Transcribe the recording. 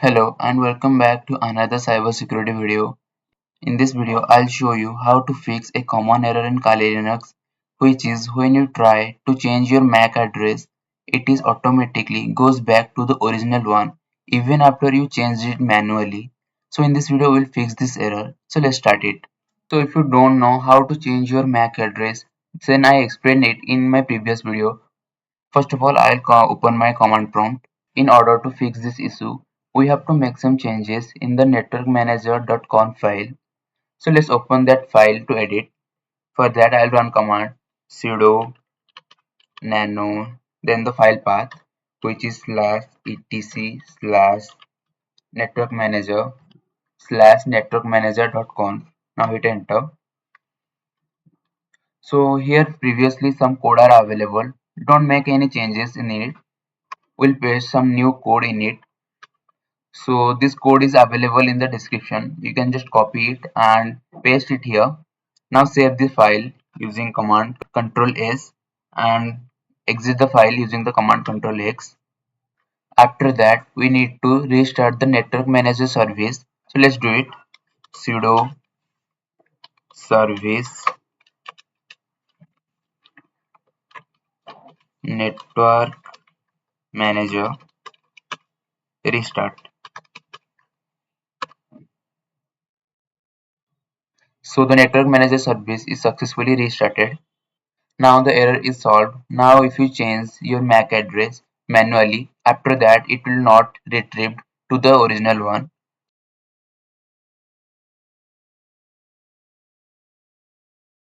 Hello and welcome back to another cybersecurity video. In this video, I'll show you how to fix a common error in Kali Linux, which is when you try to change your MAC address, it is automatically goes back to the original one even after you changed it manually. So in this video, we'll fix this error. So let's start it. So if you don't know how to change your MAC address, then I explained it in my previous video. First of all, I'll open my command prompt. In order to fix this issue, we have to make some changes in the NetworkManager.conf file. So let's open that file to edit. For that, I'll run command sudo nano, then the file path, which is /etc slash networkmanager slash networkmanager.conf. Now hit enter. So here previously some code are available. Don't make any changes in it. We'll paste some new code in it. So this code is available in the description. You can just copy it and paste it here. Now save the file using command Control S and exit the file using the command Control X. After that, we need to restart the network manager service. So let's do it. Sudo service network manager restart. So the network manager service is successfully restarted. Now the error is solved. Now if you change your MAC address manually, after that it will not retrieve to the original one.